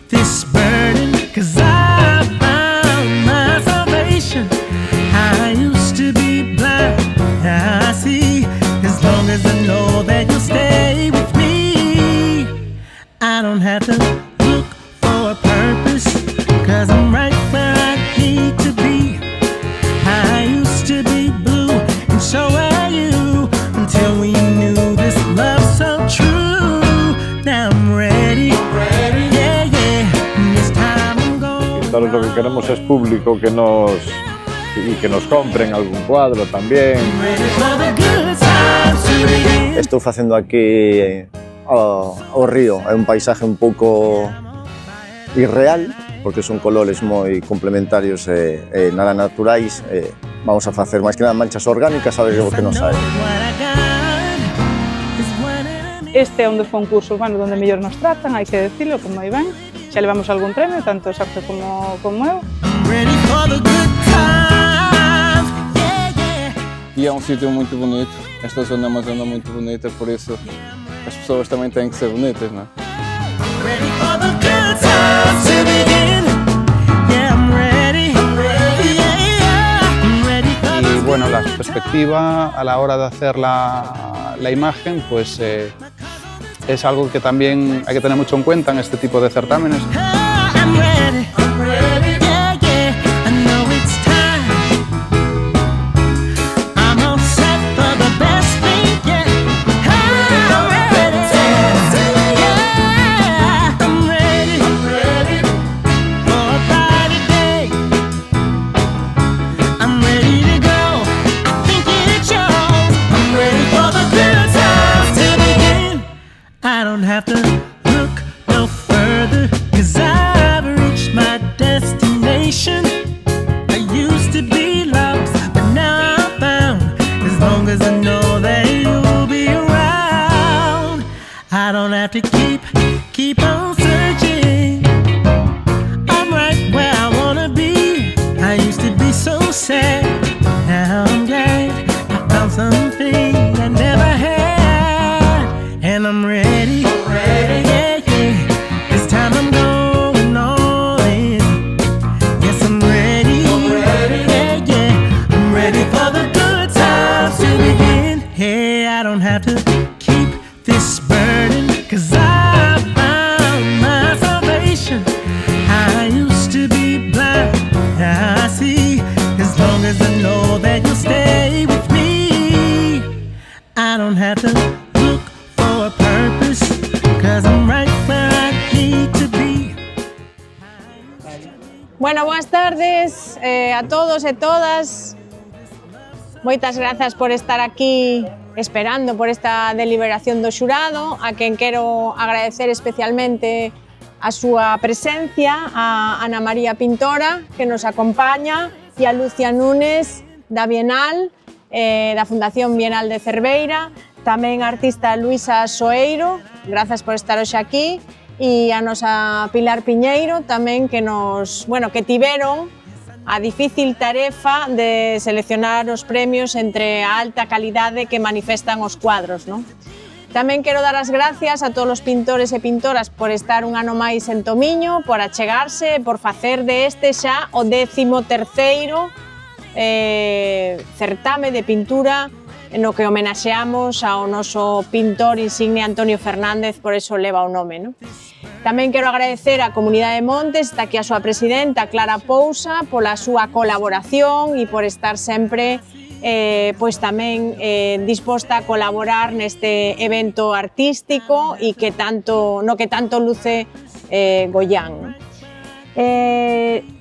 this burden, 'cause I found my salvation. I used to be blind, now I see. As long as I know that you'll stay with me, I don't have to look for a purpose, 'cause I'm right where I need to be. I used to be blue, and so are you, until we knew this love so true. Now I'm ready, yeah, yeah, this time I'm going. Nosotros lo que queremos es público que nos compren algún cuadro tamén. Estou facendo aquí ao río, é un paisaje un pouco irreal, porque son colores moi complementarios e nada naturais. Vamos a facer máis que nada manchas orgánicas, a ver o que nos sai. Este é un dos concursos, bueno, donde mellor nos tratan, hai que decirlo, como moi ben. Xa levamos algún premio, tanto Sergio como eu. E é um sítio muito bonito, esta zona é uma zona muito bonita, por isso as pessoas também têm que ser bonitas, não é? Y bueno, la perspectiva a la hora de hacer la imagen, pues es algo que también hay que tener mucho en cuenta en este tipo de certámenes. I don't have to look no further, 'cause I've reached my destination. I used to be lost, but now I'm found. As long as I know that you'll be around, I don't have to keep on searching. I'm right where I wanna be. I used to be so sad, now I'm glad I found something I never had, and I'm ready. Yeah, yeah. This time I'm going all in. Yes, I'm ready. Yeah, yeah. I'm ready for the good times to begin. Hey, I don't have to keep this burden, 'cause I found my salvation. I used to be blind, now I see. As long as I know that you'll stay with me, I don't have to look for a purpose, 'cause I'm right where I need to be. Bueno, boas tardes a todos e todas. Moitas grazas por estar aquí esperando por esta deliberación do xurado, a quen quero agradecer especialmente a súa presencia, a Ana María Pintora, que nos acompaña, e a Lucia Núñez, da Bienal, da Fundación Bienal de Cerveira, tamén a artista Luisa Soeiro, grazas por estar hoxe aquí, e a nosa Pilar Piñeiro tamén, que tiveron a difícil tarefa de seleccionar os premios entre a alta calidade que manifestan os cuadros, non? Tamén quero dar as gracias a todos os pintores e pintoras por estar un ano máis en Tomiño, por achegarse, por facer de este xa o 13º certame de pintura no que homenaxeamos ao noso pintor insigne Antonio Fernández, por eso leva o nome, non? Tamén quero agradecer á Comunidade de Montes, está aquí a súa presidenta Clara Pousa, pola súa colaboración e por estar sempre pois tamén disposta a colaborar neste evento artístico e no que tanto luce Goián.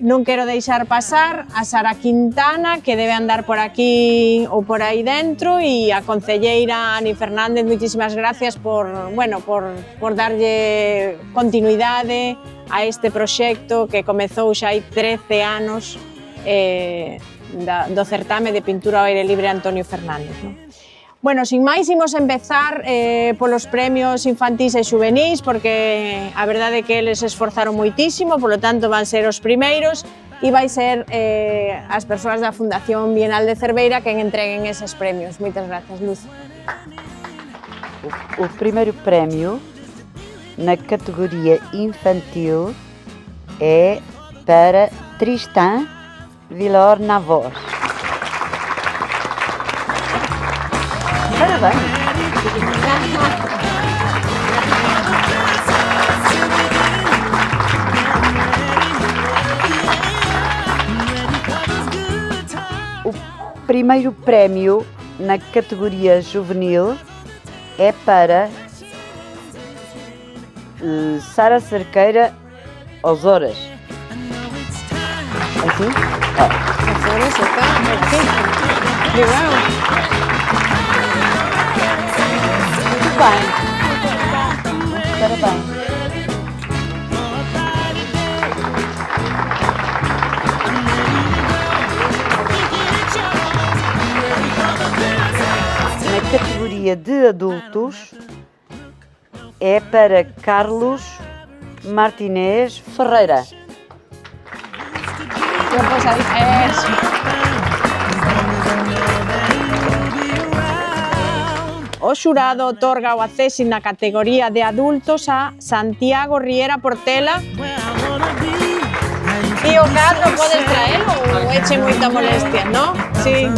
Non quero deixar pasar a Sara Quintana, que debe andar por aquí ou por aí dentro, e a concelleira Ani Fernández, moitísimas gracias por darlle continuidade a este proxecto que comezou xa hai 13 anos do certame de pintura ao aire libre Antonio Fernández, non? Bueno, sin máis, imos empezar polos premios infantís e xuvenís, porque a verdade é que eles se esforzaron moitísimo, polo tanto van ser os primeiros, e vai ser as persoas da Fundación Bienal de Cerveira quen entreguen eses premios. Moitas grazas, Luz. O primeiro prémio na categoria infantil é para Tristan Villar Navos. Parabéns! O primeiro prémio na categoria juvenil é para Sara Cerqueira Osóras. Assim? Osóras está perfecto. Legal. Muito bem. Parabéns. Na categoria de adultos é para Carlos Martínez Ferreira. Eso. O xurado otorga o acceso na categoría de adultos a Santiago Riera Portela. E o cadro podes traelo ou eche moita molestia, non? Sí.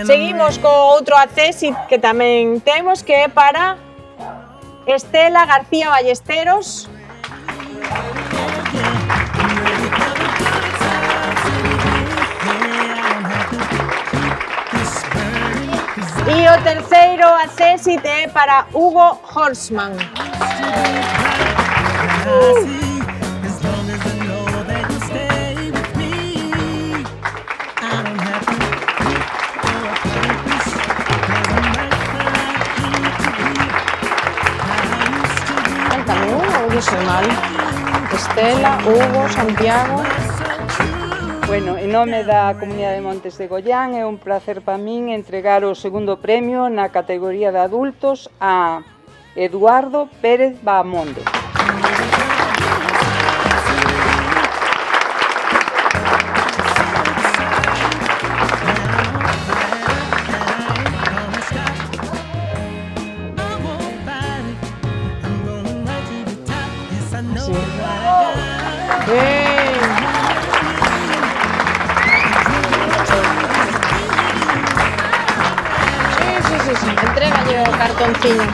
Seguimos co outro acceso que tamén temos, que é para Estela García Ballesteros. E o terceiro acceso é para Hugo Horstman. Falta uno ou dixo mal? Estela, Hugo, Santiago. Bueno, en nome da Comunidade de Montes de Goián é un placer para min entregar o segundo premio na categoría de adultos a Eduardo Pérez Bahamonde. Sí. Entrégalle o cartonciño.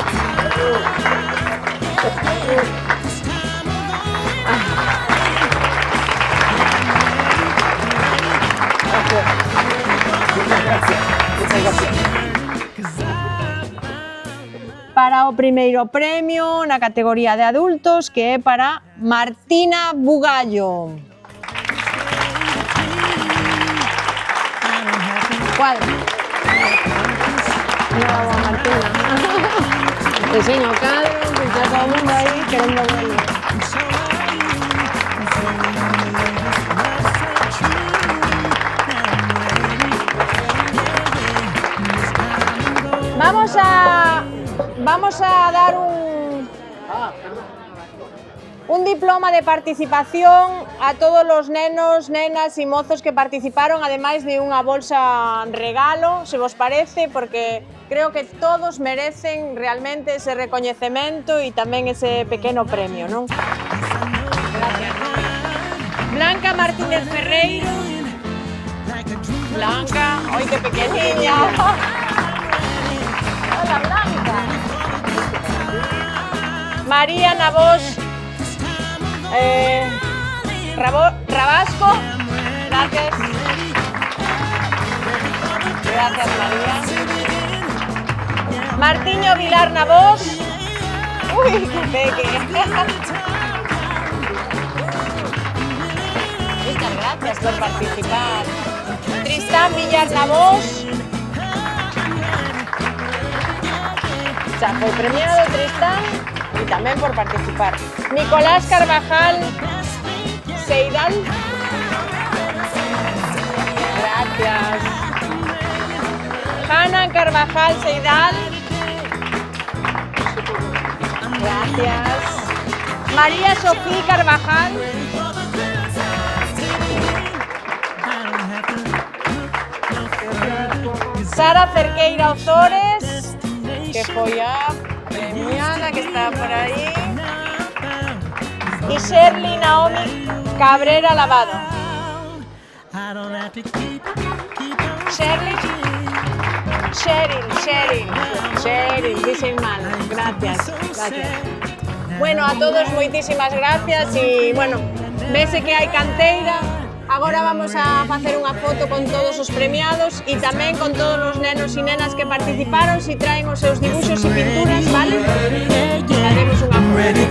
Para o primeiro premio na categoría de adultos, que é para Martina Bugallo. Cuadro. Bravo, Martina. Enseño o cadro, que está todo o mundo aí querendo verlo. Vamos a dar un diploma de participación a todos los nenos, nenas y mozos que participaron, además de unha bolsa regalo, se vos parece, porque creo que todos merecen realmente ese recoñecemento e tamén ese pequeno premio, non? Gracias. Blanca Martínez Ferreiro. Blanca, ¡ay, qué pequeñilla! Hola, Blanca. María Navos Rabasco. Gracias. Gracias, María. Martiño Vilar Navos. Uy, qué peque. Muchas gracias por participar. Tristán Villar Navos. Ya fue premiado Tristán y también por participar. Nicolás Carvajal Seidal. Gracias. Hanna Carvajal Seidal. Gracias. María Sofía Carvajal. Sara Cerqueira Ozores, que foi a premiada, que está por aí. y Shirley Naomi Cabrera Lavado. Shirley, Cheryl, dicen mal, gracias. Bueno, a todos moitísimas gracias e, bueno, vese que hai canteira. Agora vamos a facer unha foto con todos os premiados e tamén con todos os nenos e nenas que participaron, si traen os seus dibuxos e pinturas, vale? Haremos unha foto.